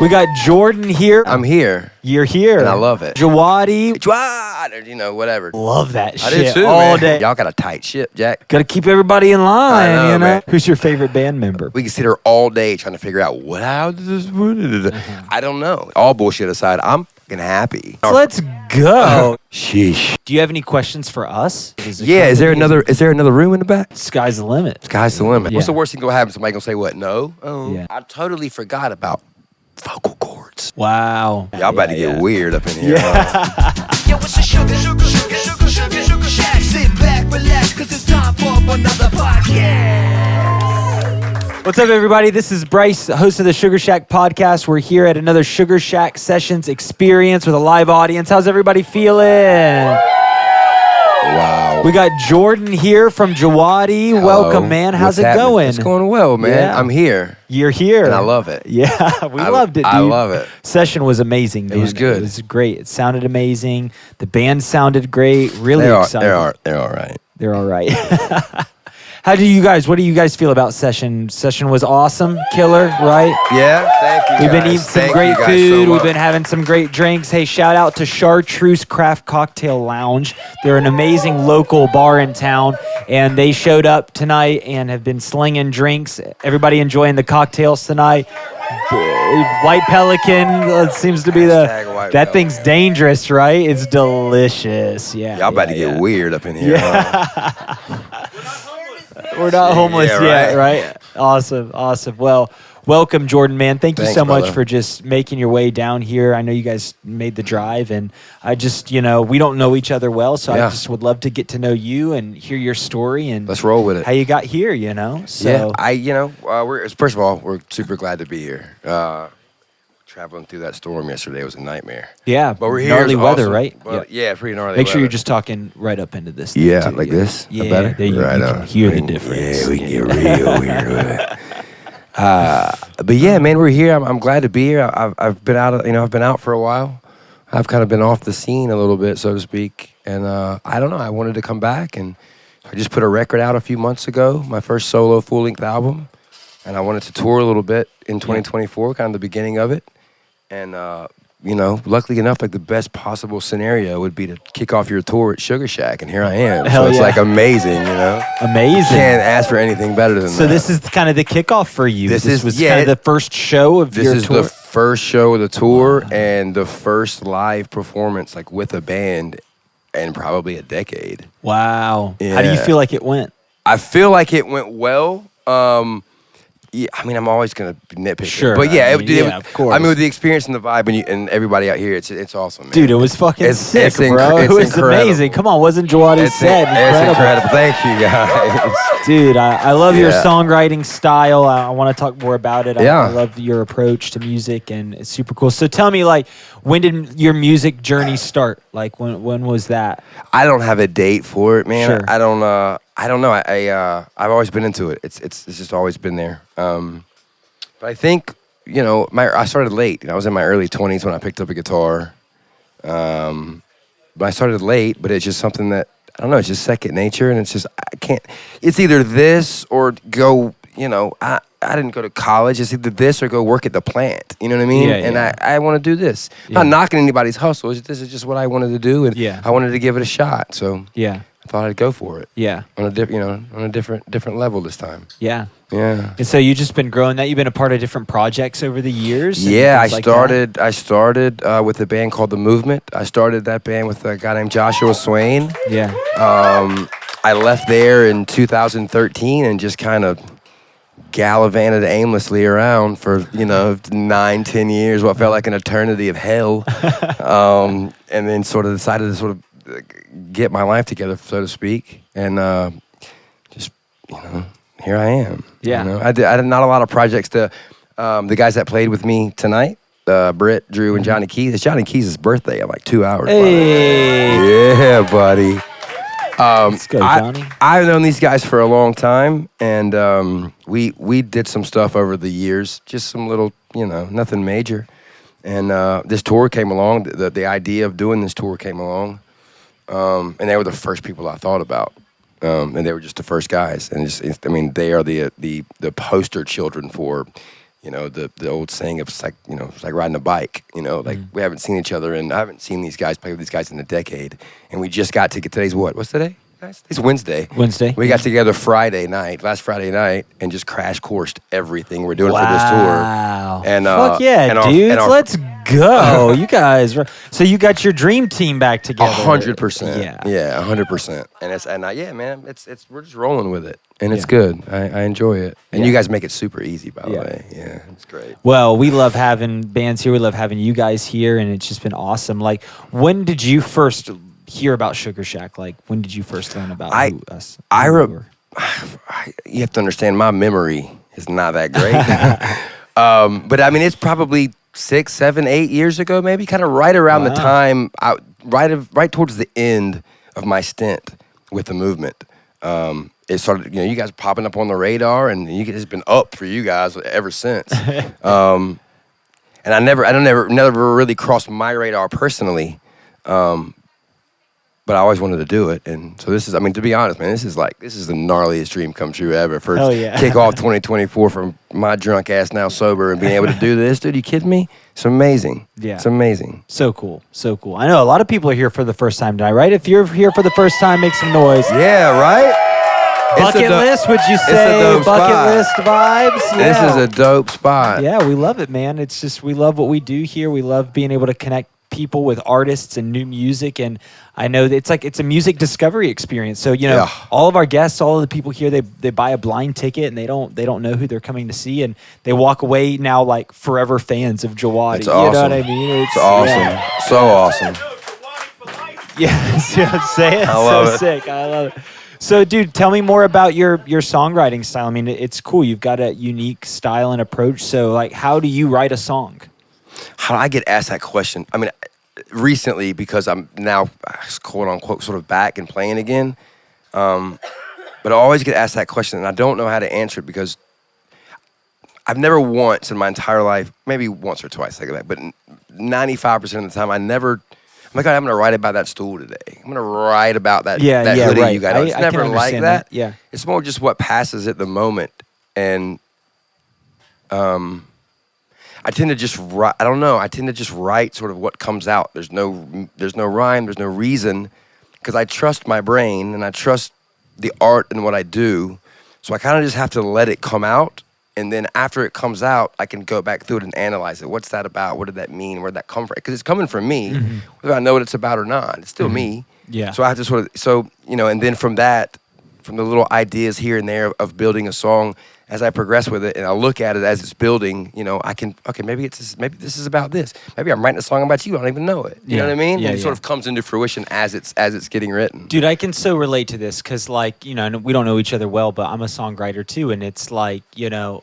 We got Jordan here. I'm here. You're here. And I love it. Jwadi. Jwadi, whatever. Love that I shit do too, all man. day. Y'all got a tight ship, Jack. Got to keep everybody in line, I know, you know? man. Who's your favorite band member? We can sit here all day trying to figure out how does this. I don't know. All bullshit aside, I'm fucking happy. Let's go. Sheesh. Do you have any questions for us? Yeah, is there another room in the back? Sky's the limit. Sky's the limit. Yeah. What's the worst thing gonna happen? Somebody gonna say what? No? Oh. Yeah. I totally forgot about vocal cords. Wow. Y'all about to get weird up in here. Yo, it's a Sugarshack. Sit back, relax, cause it's time for another podcast. What's up, everybody? This is Bryce, host of the Sugarshack podcast. We're here at another Sugarshack Sessions experience with a live audience. How's everybody feeling? Wow. We got Jordan here from Jwadi. Hello. Welcome, man. How's What's it happening? going? It's going well, man. Yeah. I'm here. You're here. And I love it. Yeah, we loved it, dude. I love it. Session was amazing, man. was good. It was great. It sounded amazing. The band sounded great. Really excited. They're all right. They're all right. What do you guys feel about Session? Session was awesome, killer, right? Yeah, thank you. We've been guys. eating some Thank great you guys food. so We've much. been having some great drinks. Hey, shout out to Chartreuse Craft Cocktail Lounge. They're an amazing local bar in town, and they showed up tonight and have been slinging drinks. Everybody enjoying the cocktails tonight. White Pelican seems to be Hashtag White that Pelican. thing's dangerous, right? It's delicious. Yeah. Y'all about to get weird up in here. We're not homeless Yeah, yet, right? Awesome. Well, welcome, Jordan, man. Thank you Thanks, so much brother. for just making your way down here. I know you guys made the drive, and I just, we don't know each other well, so Yeah. I just would love to get to know you and hear your story and Let's roll with it. how you got here, So, Yeah, first of all, we're super glad to be here. Traveling through that storm yesterday was a nightmare. yeah, But we're here. gnarly It's weather, awesome. right? But, yeah, pretty gnarly Make sure weather. you're just talking right up into this. thing, Yeah, too, like this? Yeah, Better? there you, Right you on. can hear the We can- difference. Yeah, we can get real weird with it. But yeah, man, we're here. I'm glad to be here. I've been out. I've been out for a while. I've kind of been off the scene a little bit, so to speak. And I don't know. I wanted to come back, and I just put a record out a few months ago, my first solo full-length album, and I wanted to tour a little bit in 2024, kind of the beginning of it. And luckily enough, like the best possible scenario would be to kick off your tour at Sugarshack, and here I am. Hell so it's yeah. like amazing, Amazing. Can't ask for anything better than that. So this is kind of the kickoff for you. This is- was yeah, kind of the first show of This your is tour. the first show of the tour and the first live performance, like with a band, in probably a decade. Wow. How do you Yeah. feel like it went? I feel like it went well. Yeah, I mean, I'm always gonna nitpick. Sure, But yeah, I mean, of course. I mean, with the experience and the vibe and everybody out here, it's awesome, man. Dude, it was fucking sick, it's bro. It it's was incredible. amazing. Come on, wasn't Jwadi It's said? incredible. Thank you, guys. Dude, I love your Yeah. songwriting style. I want to talk more about it. Yeah. I love your approach to music, and it's super cool. So tell me, like, when did your music journey start? Like, when was that? I don't have a date for it, man. Sure. I don't know. I've always been into it. It's just always been there. But I think I started late. I was in my early 20s when I picked up a guitar. But I started late. But it's just something that I don't know. It's just second nature, and it's just I can't. It's either this or go. I didn't go to college. It's either this or go work at the plant. You know what I mean? Yeah, and yeah. I want to do this. Yeah. Not knocking anybody's hustle. This is just what I wanted to do, and Yeah. I wanted to give it a shot. So Yeah. I thought I'd go for it Yeah. on a different level this time. Yeah. Yeah. And so you've just been growing that. You've been a part of different projects over the years. and Yeah, I things like that? started with a band called The Movement. I started that band with a guy named Joshua Swain. Yeah. I left there in 2013 and just kind of gallivanted aimlessly around for 9-10 years, what felt like an eternity of hell, and then sort of decided to sort of get my life together, so to speak, and just here I am. Yeah. I did not a lot of projects. The guys that played with me tonight, Barrett, Drew, and Johnny Keys. It's Johnny Keys' birthday in like 2 hours. Hey. Yeah, buddy. Let's go, Johnny. I've known these guys for a long time, and we did some stuff over the years, just some little, nothing major. And this tour came along. The idea of doing this tour came along, and they were the first people I thought about. And they were just the first guys, and they are the poster children for, You know, the old saying of it's like, you know, it's like riding a bike. You know, like we haven't seen each other, and I haven't seen these guys play with these guys in a decade. And we just got to get today's what? What's today? Guys, it's Wednesday. We got together last Friday night, and just crash coursed everything we're doing for this tour. Wow. And fuck yeah, dudes. Let's go. You guys. So you got your dream team back together. 100%. Yeah, 100%. And yeah, man, we're just rolling with it, and it's good. I enjoy it, and you guys make it super easy, by the way. Yeah, it's great. Well, we love having bands here. We love having you guys here, and it's just been awesome. Like, when did you first hear about Sugarshack? Like, when did you first learn about us? You have to understand, my memory is not that great. But I mean, it's probably 6, 7, 8 years ago, maybe, kind of right around the time, right towards the end of my stint with the movement. It started, you know, you guys popping up on the radar, and it's been up for you guys ever since. And I never really crossed my radar personally. But I always wanted to do it, and so this is, I mean, to be honest, man, this is the gnarliest dream come true ever. For kickoff 2024 from my drunk ass now sober and being able to do this, dude, you kidding me? It's amazing. Yeah. It's amazing. So cool. So cool. I know a lot of people are here for the first time tonight, right? If you're here for the first time, make some noise. Yeah, right? Bucket list, would you say? Bucket list vibes? Yeah. This is a dope spot. Yeah, we love it, man. It's just, we love what we do here. We love being able to connect people with artists and new music, and I know that it's a music discovery experience. So, you know, all of our guests, all of the people here, they buy a blind ticket, and they don't know who they're coming to see, and they walk away now like forever fans of Jwadi. It's awesome. You know what I mean? It's awesome. Yeah. So awesome. Yeah, see what I'm saying? I love it. Sick. I love it. So, dude, tell me more about your songwriting style. I mean, it's cool. You've got a unique style and approach. So, like, how do you write a song? How do I get asked that question? I mean, recently, because I'm now, quote unquote, sort of back and playing again. But I always get asked that question, and I don't know how to answer it, because I've never once in my entire life, maybe once or twice, like that, but 95% of the time, I'm like, I'm going to write about that stool today. I'm going to write about that hoodie you got on. It's never like that. Yeah. It's more just what passes at the moment. And I tend to just write, I don't know, I tend to just write sort of what comes out. There's no rhyme, there's no reason, because I trust my brain and I trust the art and what I do. So I kind of just have to let it come out, and then after it comes out, I can go back through it and analyze it. What's that about? What did that mean? Where'd that come from? Because it's coming from me, whether I know what it's about or not. It's still me. Yeah. So I have to and then from that, from the little ideas here and there of building a song, as I progress with it and I look at it as it's building, you know, maybe this is about this. Maybe I'm writing a song about you, I don't even know it. You know what I mean? Yeah, and it sort of comes into fruition as it's getting written. Dude, I can so relate to this, because, like, you know, we don't know each other well, but I'm a songwriter too, and it's like, you know,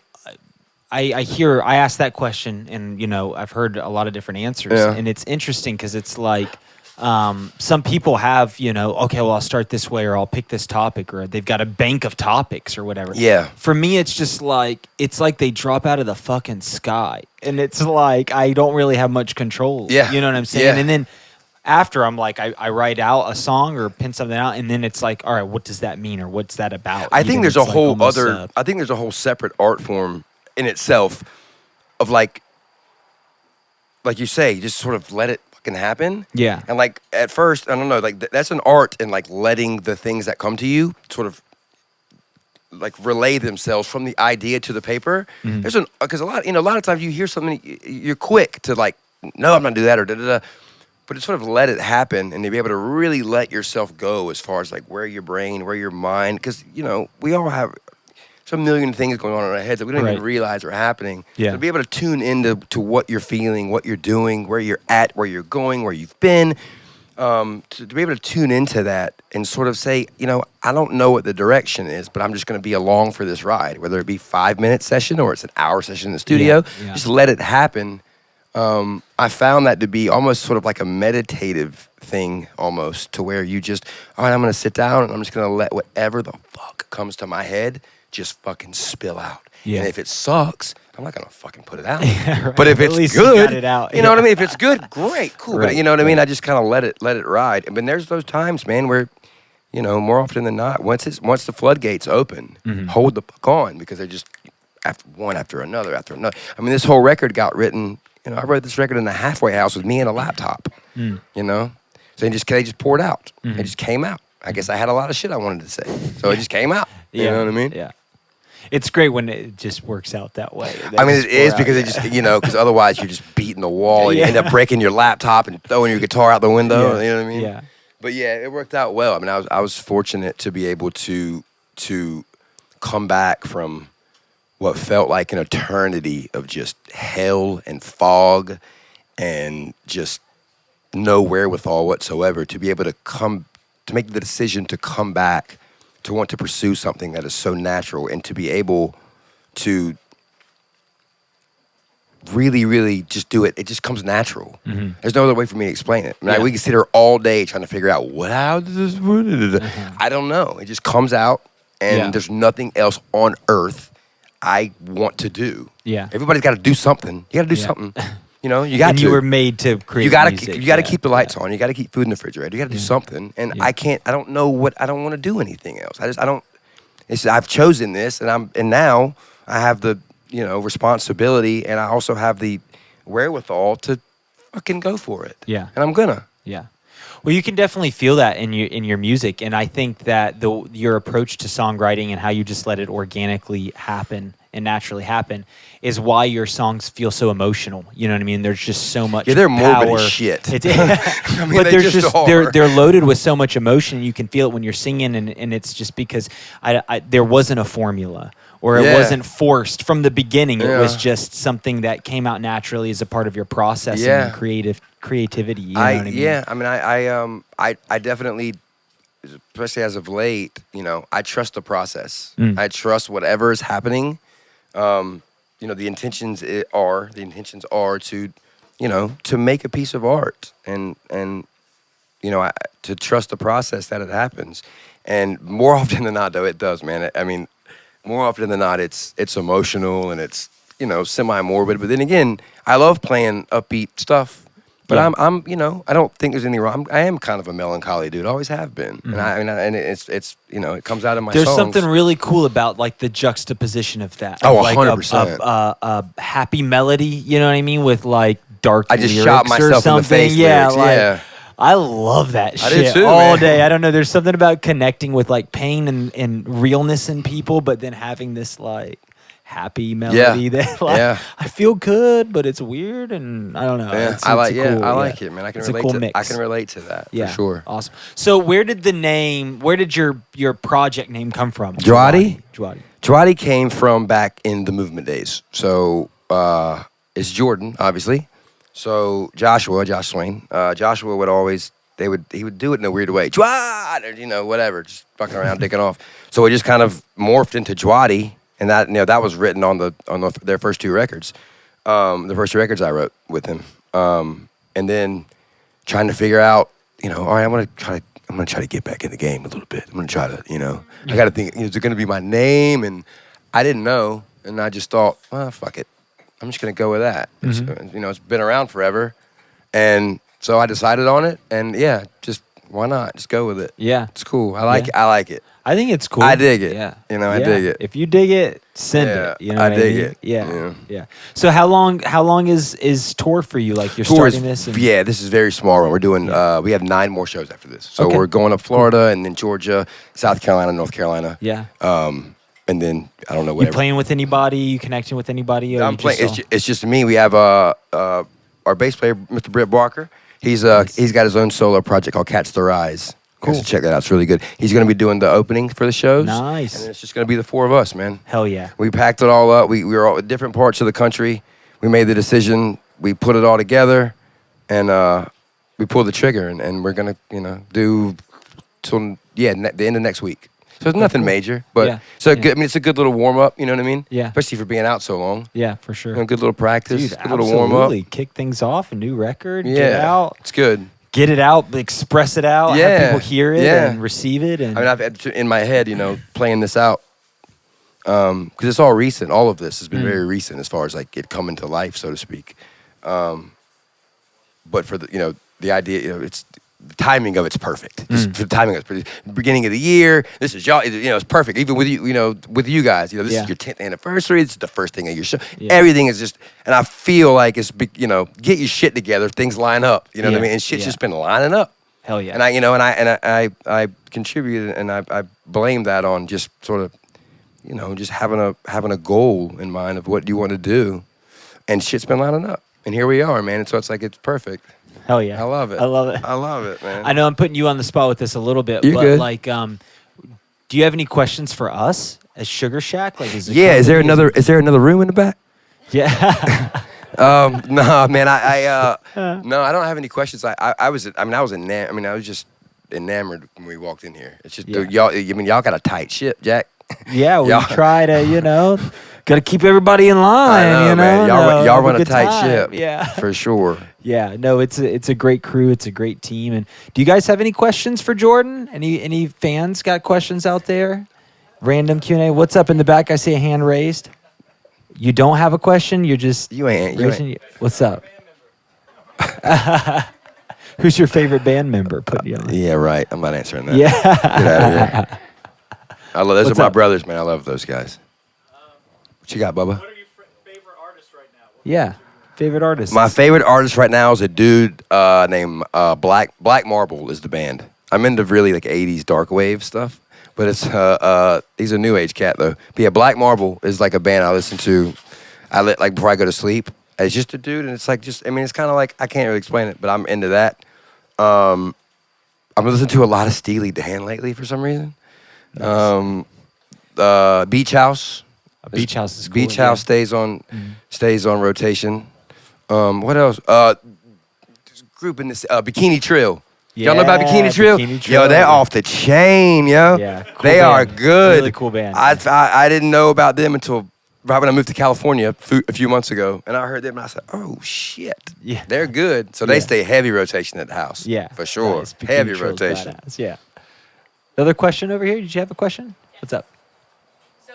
I ask that question, and, you know, I've heard a lot of different answers, and it's interesting because it's like, some people have, you know, okay, well, I'll start this way, or I'll pick this topic, or they've got a bank of topics or whatever. Yeah. For me, it's just like, it's like they drop out of the fucking sky, and it's like, I don't really have much control. Yeah. You know what I'm saying? Yeah. And then after, I'm like, I write out a song or pin something out, and then it's like, all right, what does that mean, or what's that about? I think there's a whole I think there's a whole separate art form in itself of like you say, just sort of let it fucking happen. Yeah. And like at first, I don't know, like that's an art in like letting the things that come to you sort of like relay themselves from the idea to the paper. There's because a lot of times you hear something, you're quick to like, no, I'm not doing that, or da-da-da. But to sort of let it happen and to be able to really let yourself go as far as like where your brain, where your mind, because, you know, we all have some million things going on in our heads that we don't even realize are happening. Yeah. So to be able to tune into what you're feeling, what you're doing, where you're at, where you're going, where you've been, to be able to tune into that and sort of say, you know, I don't know what the direction is, but I'm just going to be along for this ride, whether it be 5-minute session or it's an hour session in the studio. Yeah. Just let it happen. I found that to be almost sort of like a meditative thing, almost, to where you just, all right, I'm going to sit down and I'm just going to let whatever the fuck comes to my head just fucking spill out. Yeah. And if it sucks, I'm not going to fucking put it out. Yeah, right. But if it's good, you got it out. You know what I mean? If it's good, great, cool. Right. But you know what I mean? I just kind of let it ride. But there's those times, man, where, you know, more often than not, once the floodgates open, hold the fuck on, because after another. I mean, this whole record got written. You know, I wrote this record in the halfway house with me and a laptop. You know, so they just poured out. It just came out. I guess I had a lot of shit I wanted to say, so it just came out. You know what I mean? Yeah. It's great when it just works out that way. I mean, it is because it just, you know, because otherwise you're just beating the wall and you end up breaking your laptop and throwing your guitar out the window. You know what I mean? Yeah. But yeah, it worked out well. I mean, I was fortunate to be able to come back from what felt like an eternity of just hell and fog and just no wherewithal whatsoever to be able to make the decision to come back, to want to pursue something that is so natural and to be able to really, really just do it. It just comes natural. There's no other way for me to explain it. I mean, we can sit here all day trying to figure out how does this. I don't know. It just comes out, and there's nothing else on earth I want to do. Yeah. Everybody's got to do something. You got to do something. You know, you got and to. you were made to create music. You got to keep the lights on. You got to keep food in the refrigerator. You got to do something. And I don't know I don't want to do anything else. I've chosen this, and now I have the, you know, responsibility, and I also have the wherewithal to fucking go for it. Yeah. And I'm gonna. Yeah. Well, you can definitely feel that in your music, and I think that your approach to songwriting and how you just let it organically happen and naturally happen is why your songs feel so emotional. You know what I mean? There's just so much. Yeah, they're morbid power. as shit. I mean, but they're loaded with so much emotion. You can feel it when you're singing, and it's just because there wasn't a formula. Or it wasn't forced from the beginning. It was just something that came out naturally as a part of your processing and creativity. You know what I mean? Yeah, I mean, I definitely, especially as of late, you know, I trust the process. I trust whatever is happening. You know, the intentions are to, you know, to make a piece of art and you know, to trust the process that it happens. And more often than not, though, it does, man. I mean, more often than not, it's emotional and it's, you know, semi-morbid. But then again, I love playing upbeat stuff. But I'm, you know, I don't think there's any wrong. I am kind of a melancholy dude. Always have been. And it's, you know, it comes out in my songs. There's something really cool about like the juxtaposition of that. Oh, like 100%. A happy melody. You know what I mean? With like dark. I just lyrics shot myself in the face. Yeah, lyrics. like, I love that shit do too, all man. day. I don't know. There's something about connecting with like pain and realness in people, but then having this like happy melody that like I feel good, but it's weird and I don't know. Yeah, It's I like cool, it, man. I can It's a relate cool to mix. I can relate to that Yeah, for sure. Awesome. So where did your project name come from? Jwadi? Jwadi. Jwadi came from back in the movement days. So it's Jordan, obviously. So Josh Swain, Joshua would always, he would do it in a weird way. Jwad, or, you know, whatever, just fucking around, dicking off. So it just kind of morphed into Jwadi, and that, you know, that was written on their first two records, the first two records I wrote with him, and then trying to figure out, you know, all right, I'm gonna try to get back in the game a little bit. I'm gonna try to, you know, I got to think, is it gonna be my name? And I didn't know, and I just thought, well, fuck it. I'm just going to go with that. You know, it's been around forever. And so I decided on it. And yeah, just why not? Just go with it. Yeah. It's cool. I like it. I like it. I think it's cool. I dig it. Yeah. You know, I dig it. If you dig it, send it. You know I what dig mean? it. Yeah. So how long is tour for you? Like you're starting this? Yeah, this is a very small run. We're doing, we have 9 more shows after this. So we're going up Florida and then Georgia, South Carolina, North Carolina. Yeah. And then, I don't know, whatever. You playing with anybody? You connecting with anybody? I'm playing. It's just me. We have our bass player, Mr. Britt Barker. He's got his own solo project called Catch Their Eyes. Cool. So check that out. It's really good. He's going to be doing the opening for the shows. Nice. And it's just going to be the 4 of us, man. Hell yeah. We packed it all up. We were all at different parts of the country. We made the decision. We put it all together, and we pulled the trigger. And we're going to, you know, do till the end of next week. So it's nothing major, but good. I mean, it's a good little warm up. You know what I mean? Yeah. Especially for being out so long. Yeah, for sure. You know, good little practice. Dude, good little warm up. Kick things off. A new record. Yeah. Get it out. It's good. Get it out. Express it out. Yeah. Have people hear it and receive it. And I mean, I've had in my head, you know, playing this out because it's all recent. All of this has been very recent as far as like it coming to life, so to speak. But for the, you know, the idea, you know, it's the timing of it's perfect. Just the timing of it's pretty. Beginning of the year, this is y'all. It's perfect. Even with you, with you guys, this is your 10th anniversary. This is the first thing of your show. Yeah. Everything is just, and I feel like it's, get your shit together. Things line up. You know what I mean? And shit's just been lining up. Hell yeah. And I contributed, and I blame that on just sort of, just having a goal in mind of what you want to do, and shit's been lining up. And here we are, man. And so it's like it's perfect. Hell yeah. I love it. I love it. I love it, man. I know I'm putting you on the spot with this a little bit, You're but good. like, do you have any questions for us as Sugarshack? Like, is there another room in the back? Yeah. No, man. No, I don't have any questions. I was just enamored when we walked in here. It's just y'all got a tight ship, Jack. Yeah, we try to, got to keep everybody in line. I know, man. Y'all run a tight ship. Yeah, for sure. Yeah, no, it's a great crew. It's a great team. And do you guys have any questions for Jordan? Any fans got questions out there? Random Q&A. What's up in the back? I see a hand raised. You don't have a question. You're just raising. What's up? Who's your favorite band member? Put you on. Yeah, right. I'm not answering that. Yeah. Get out of here. Those What's are my up? brothers, man. I love those guys. What you got, Bubba? What are your favorite artists right now? Yeah. Favorite artist. My favorite artist right now is a dude named Black Marble is the band. I'm into really like 80s dark wave stuff, but it's he's a new age cat though. But yeah, Black Marble is like a band I listen to. Like before I go to sleep. It's just a dude, and it's like it's kind of like I can't really explain it, but I'm into that. I'm listening to a lot of Steely Dan lately for some reason. Nice. Beach House. Beach House is cool. Beach House stays on rotation. What else? There's a group in this Bikini Trill. Y'all know about Bikini Trill? Yo, they're off the chain, yo. Yeah, cool they band. are good. Really cool band. I didn't know about them until right when I moved to California a few months ago, and I heard them, and I said, "Oh shit, Yeah. they're good." So they stay heavy rotation at the house. Yeah, for sure. nice. Bikini Heavy Trill's rotation. badass. Yeah. Another question over here. Did you have a question? What's up? So,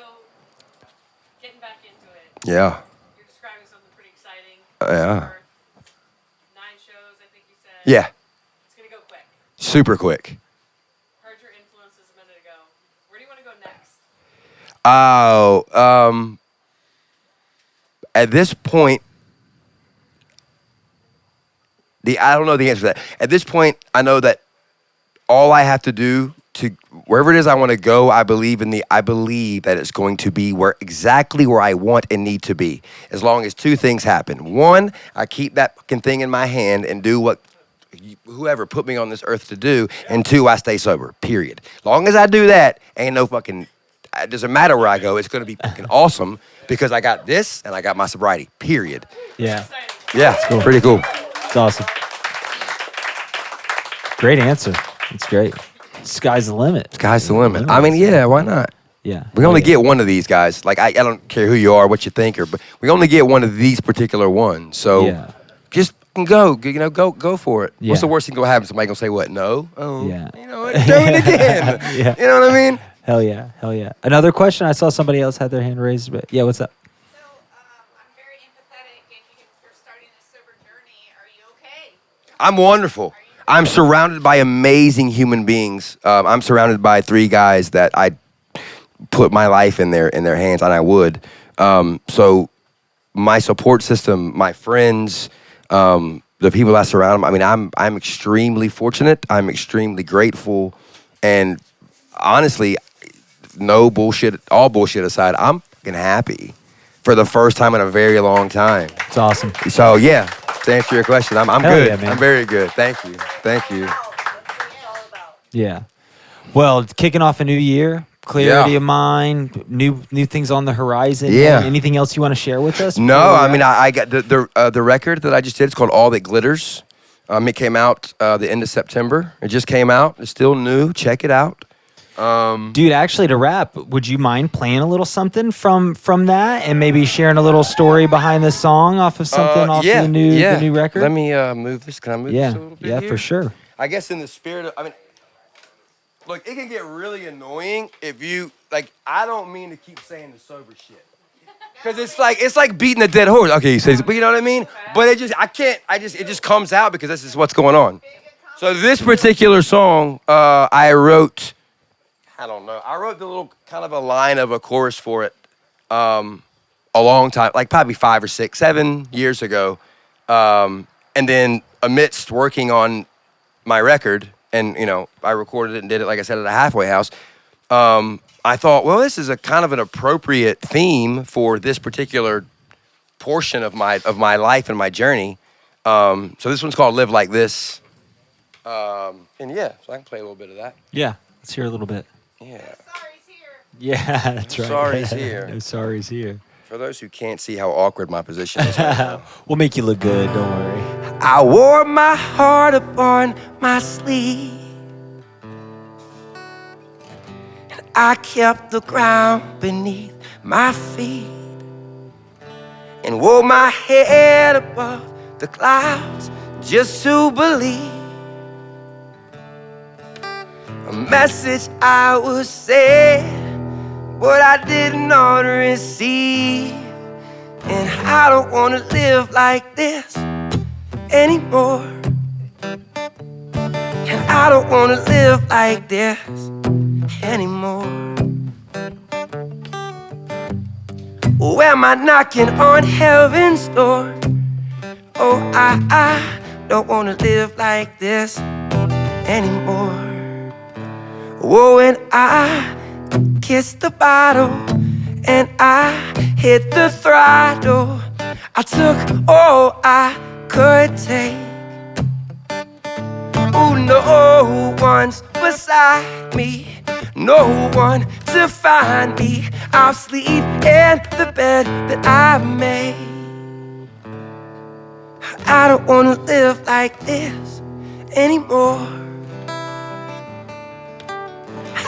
getting back into it, Yeah. you're describing something pretty exciting. Yeah. For 9 shows, I think you said. Yeah. It's going to go quick. Super quick. Heard your influences a minute ago. Where do you want to go next? At this point, I don't know the answer to that. At this point, I know that all I have to do to wherever it is I want to go, I believe that it's going to be exactly where I want and need to be. As long as 2 things happen. 1, I keep that fucking thing in my hand and do what whoever put me on this earth to do. And 2, I stay sober. Period. Long as I do that, ain't no fucking. It doesn't matter where I go. It's going to be fucking awesome because I got this and I got my sobriety. Period. Yeah. Yeah, it's cool. pretty cool. It's awesome. Great answer. It's great. Sky's the limit. Sky's the limit. I mean, yeah, why not? Yeah. We only get one of these guys. Like, I don't care who you are, what you think, but we only get one of these particular ones. So just go, go for it. Yeah. What's the worst thing gonna happen? Somebody gonna say what? No? Oh, Yeah. you know what? Do it again. Yeah. You know what I mean? Hell yeah. Hell yeah. Another question. I saw somebody else had their hand raised, but yeah, what's up? So, I'm very empathetic, and you're starting a sober journey. Are you okay? I'm wonderful. I'm surrounded by amazing human beings. I'm surrounded by 3 guys that I put my life in their hands, and I would. So my support system, my friends, the people that surround me. I mean, I'm extremely fortunate. I'm extremely grateful, and honestly, no bullshit. All bullshit aside, I'm fucking happy for the first time in a very long time. It's awesome. So yeah, to answer your question, I'm Hell good. yeah, man. I'm very good. Thank you. Thank you. Yeah. Well, it's kicking off a new year. Clarity Yeah. of mind, new things on the horizon. Yeah. Anything else you want to share with us? No, before we I wrap? mean, I got the record that I just did. It's called All That Glitters. It came out the end of September. It just came out. It's still new. Check it out. Dude, actually, to wrap, would you mind playing a little something from that, and maybe sharing a little story behind the song off of something off the new record? Let me move this. Can I move this a little bit? Yeah, here? for sure. I guess in the spirit of, I mean, look, it can get really annoying if you like. I don't mean to keep saying the sober shit. Cause it's like beating a dead horse. Okay, you say, but you know what I mean. But it just it just comes out because this is what's going on. So this particular song, I wrote, I don't know, I wrote the little kind of a line of a chorus for it a long time, like probably 5 or 6, 7 years ago. And then amidst working on my record, and I recorded it and did it, like I said, at a halfway house. I thought, well, this is a kind of an appropriate theme for this particular portion of my life and my journey. So this one's called "Live Like This," and yeah, so I can play a little bit of that. Yeah, let's hear a little bit. Yeah, Sorry's here. Yeah, that's right. Sorry's here. No sorry's here. For those who can't see how awkward my position is right now. We'll make you look good. Don't worry. I wore my heart upon my sleeve, and I kept the ground beneath my feet, and wore my head above the clouds just to believe a message I was said, but I did not receive. And I don't wanna live like this anymore. And I don't wanna live like this anymore. Oh, am I knocking on heaven's door? Oh, I don't wanna live like this anymore. Oh, and I kissed the bottle and I hit the throttle. I took all I could take. Oh, no one's beside me, no one to find me. I'll sleep in the bed that I made. I don't wanna live like this anymore.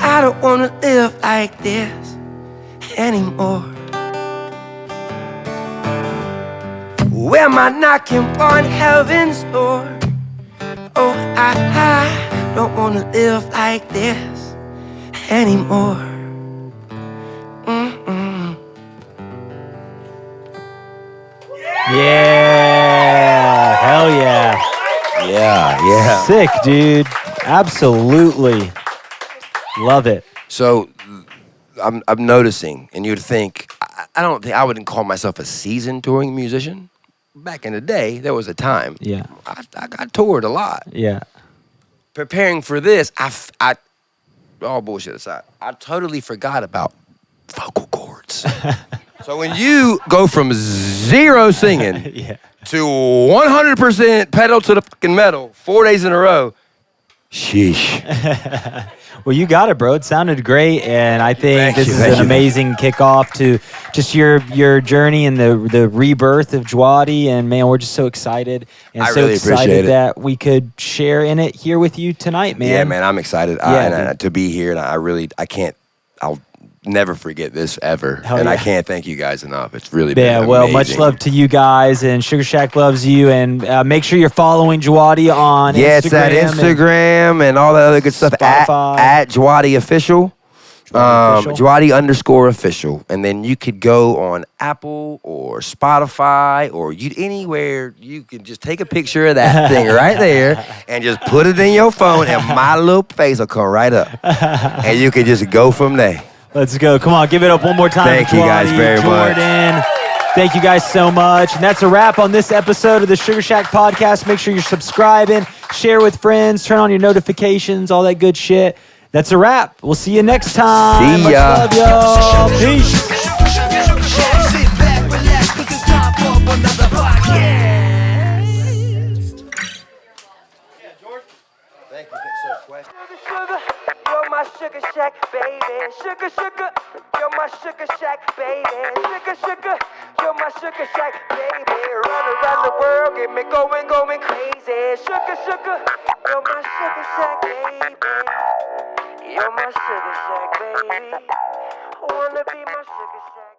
I don't wanna live like this anymore. Where am I knocking on heaven's door? Oh, I don't wanna live like this anymore. Yeah. Hell yeah. Yeah. Sick, dude. Absolutely. Love it. So I'm noticing, and you'd think, I wouldn't call myself a seasoned touring musician. Back in the day, there was a time. Yeah. I toured a lot. Yeah. Preparing for this, all bullshit aside, I totally forgot about vocal cords. So when you go from zero singing Yeah. to 100% pedal to the fucking metal 4 days in a row, sheesh. Well, you got it, bro. It sounded great, and I think Thank this you, is thank an you. amazing kickoff to just your journey and the rebirth of Jwadi. And man, we're just so excited and I so really appreciate excited it. that we could share in it here with you tonight, man. Yeah, man, I'm excited to be here, and I'll never forget this ever. Hell and I yeah. can't thank you guys enough. It's really been Yeah, well, much amazing. love to you guys, and Sugarshack loves you, and make sure you're following Jwadi on Yeah, Instagram. it's at Instagram and all that other good stuff. Spotify. At Jwadi Official. Official. Jwadi_official. And then you could go on Apple or Spotify or anywhere. You can just take a picture of that thing right there and just put it in your phone, and my little face will come right up. And you can just go from there. Let's go. Come on, give it up one more time. Thank for you guys Jwadi, very much. Jordan. Thank you guys so much. And that's a wrap on this episode of the Sugarshack podcast. Make sure you're subscribing, share with friends, turn on your notifications, all that good shit. That's a wrap. We'll see you next time. See Much ya. love, y'all. Peace. Sit back, relax, 'cause it's time for another podcast. You're my sugar shack, baby. Sugar, you're my sugar shack, baby. Sugar, you're my sugar shack, baby. Run around the world, get me going crazy. Sugar, you're my sugar shack, baby. You're my sugar shack, baby. Wanna be my sugar shack.